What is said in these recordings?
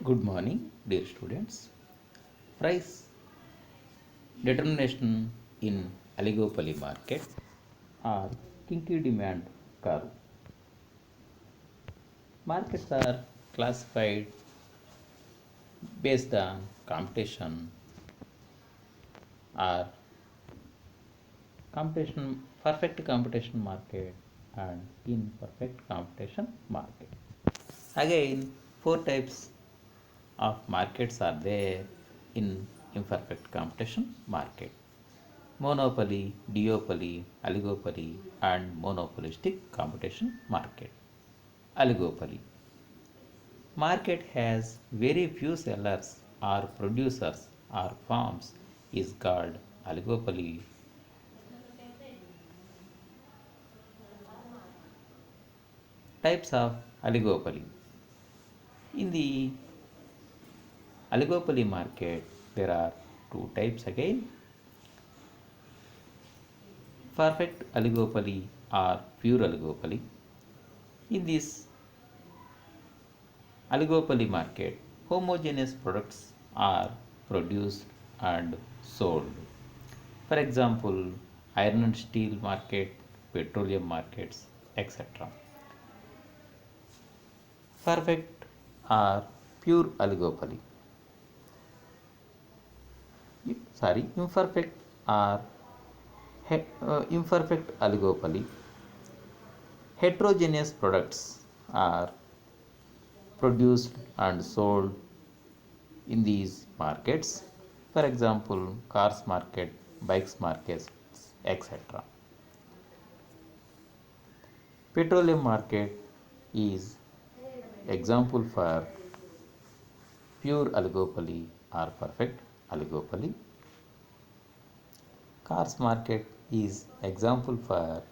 Good morning, dear students. Price determination in oligopoly market or kinky demand curve. Markets are classified based on competition or competition, perfect competition market and imperfect competition market. Again, four types of markets are there in imperfect competition market: monopoly, duopoly, oligopoly, and monopolistic competition market. Oligopoly market has very few sellers or producers or firms is called oligopoly. Types of oligopoly. In the oligopoly market, there are two types again: perfect oligopoly or pure oligopoly. In this oligopoly market, homogeneous products are produced and sold. For example, iron and steel market, petroleum markets, etc. Perfect or pure oligopoly. Imperfect or imperfect oligopoly. Heterogeneous products are produced and sold in these markets. For example, cars market, bikes markets, etc. Petroleum market is example for pure oligopoly or perfect oligopoly. Cars market is example for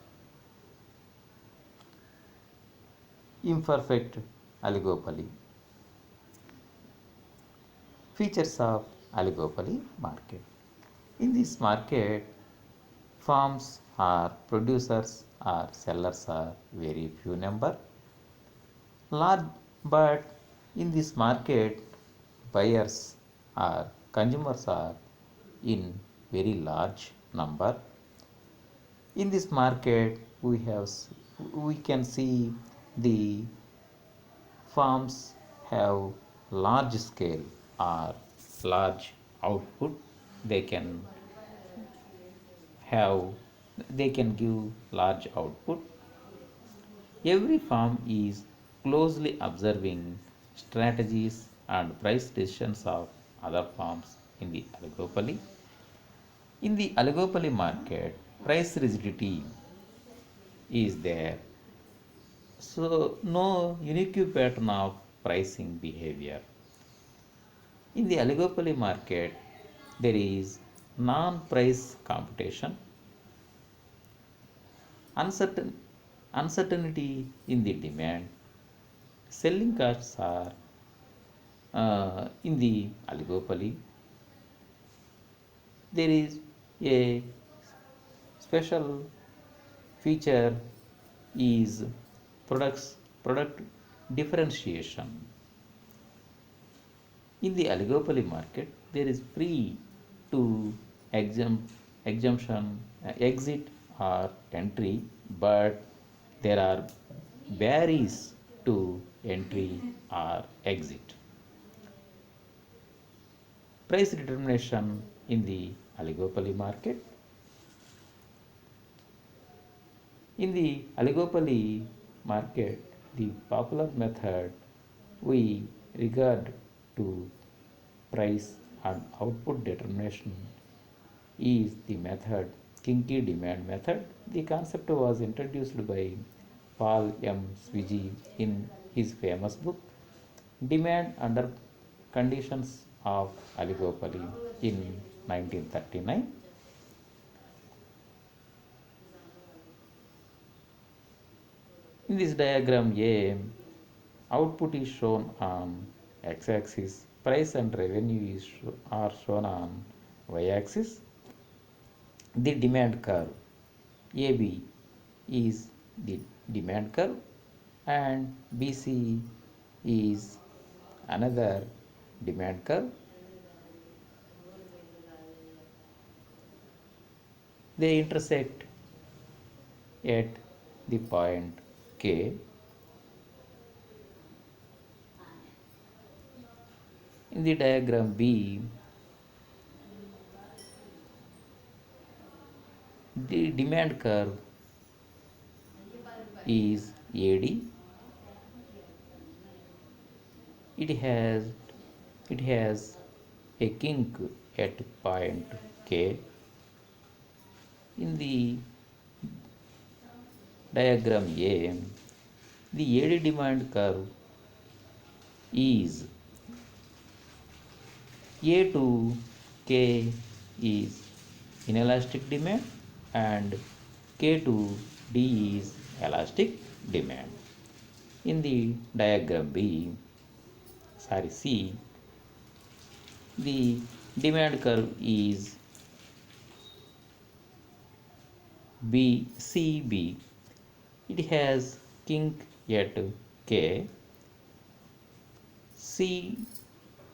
imperfect oligopoly. Features of oligopoly market. In this market, firms or producers or sellers are very few number. Large, but in this market, buyers or consumers are in very large number. In this market, we can see the farms have large scale or large output. They can have they can give large output. Every farm is closely observing strategies and price decisions of other farms in the oligopoly. In the oligopoly market, price rigidity is there, so no unique pattern of pricing behavior. In the oligopoly market, there is non-price competition, uncertain, uncertainty in the demand. Selling costs are in the oligopoly. There is a special feature is product differentiation. In the oligopoly market, there is free to exemption, exit or entry, but there are barriers to entry or exit. Price determination in the oligopoly market. In the oligopoly market, the popular method we regard to price and output determination is the method Kinky demand method. The concept was introduced by Paul M. Swigi in his famous book Demand Under Conditions of Oligopoly in 1939. In this diagram A, output is shown on x-axis, price and revenue are shown on y-axis. The demand curve AB is the demand curve and BC is another demand curve. They intersect at the point K. In the diagram B, the demand curve is AD. It has it has a kink at point K. In the diagram A, the AD demand curve is A to K is inelastic demand and K to D is elastic demand. In the diagram C, the demand curve is CB. It has kink at K. C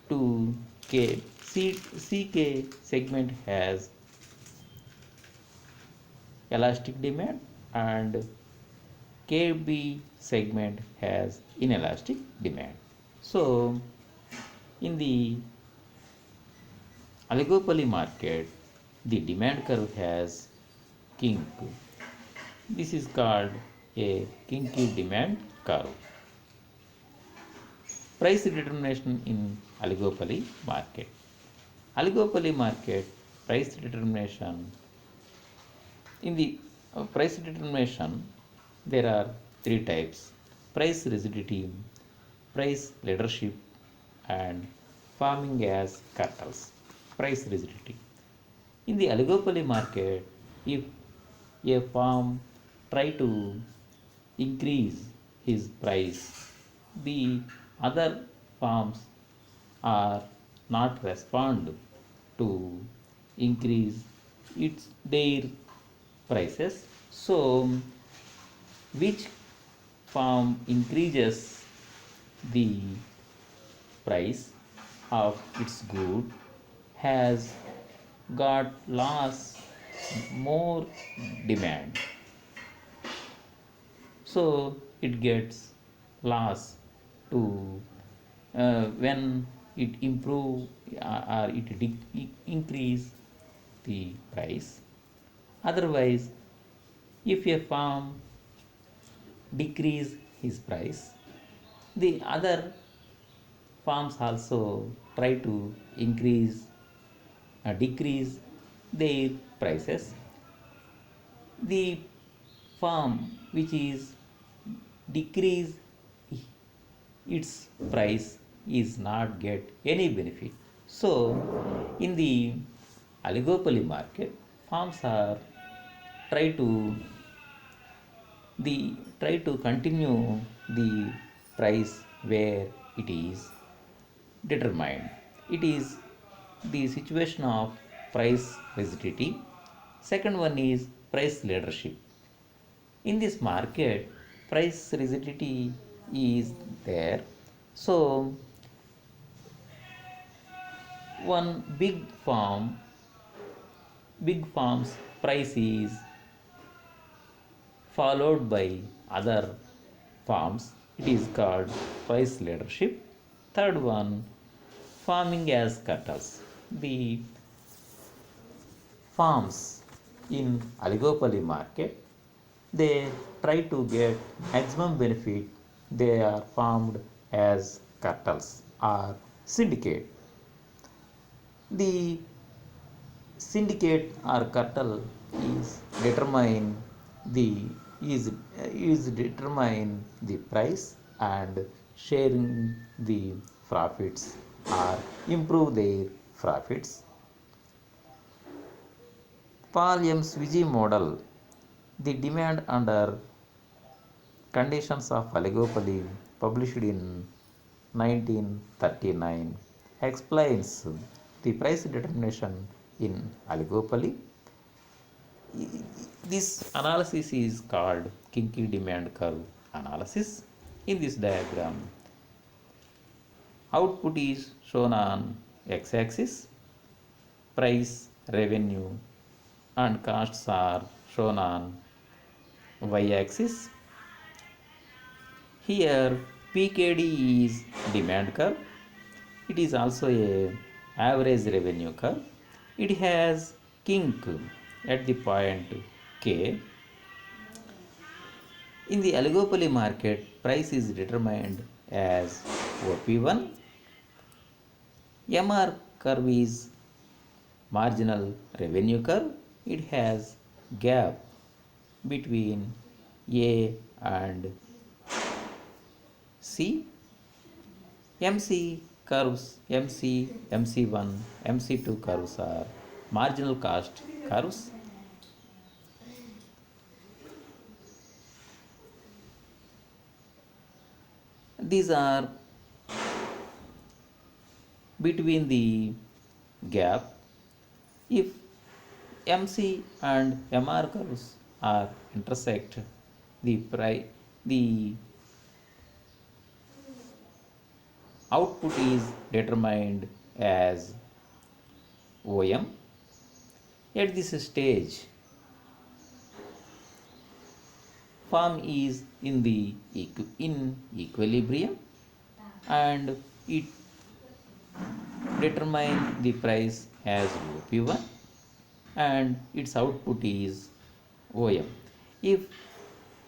to K. CK segment has elastic demand and KB segment has inelastic demand. So, in the oligopoly market, the demand curve has kink. This is called a kinky demand curve. Price determination in oligopoly market. Oligopoly market price determination. In the price determination, there are three types: price rigidity, price leadership, and farming as cartels. Price rigidity. In the oligopoly market, if a farm try to increase his price, the other farms are not respond to increase their prices. So, which farm increases the price of its good has got more demand, so it gets loss to when it improve or it increase the price. Otherwise, if a farm decrease his price, the other farms also try to decrease their prices. The farm which is decrease its price is not get any benefit. So, in the oligopoly market, farms are try to try to continue the price where it is determined. It is the situation of price rigidity. Second one is price leadership. In this market, price rigidity is there. So, one big farm's price is followed by other farms. It is called price leadership. Third one, farming as cartels. The farms in oligopoly market, they try to get maximum benefit. They are formed as cartels or syndicate. The syndicate or cartel is determine the price and sharing the profits or improve their profits. Paul M. Swiji model, the demand under conditions of oligopoly, published in 1939, explains the price determination in oligopoly. This analysis is called Kinky demand curve analysis. In this diagram, Output is shown on x-axis, price, revenue and costs are shown on y-axis. Here PKD is demand curve. It is also a average revenue curve. It has kink at the point K. In the oligopoly market, price is determined as OP1. MR curve is marginal revenue curve. It has gap between A and C. MC curves, MC1, MC2 curves are marginal cost curves. These are between the gap. If MC and MR curves are intersect, the output is determined as OM. At this stage, firm is in the in equilibrium and it determines the price as OP1 and its output is OM. If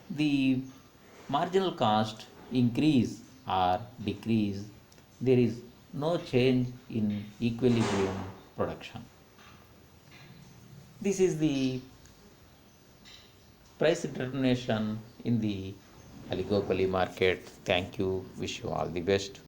the marginal cost increase or decrease, there is no change in equilibrium production. This is the price determination in the oligopoly market. Thank you. Wish you all the best.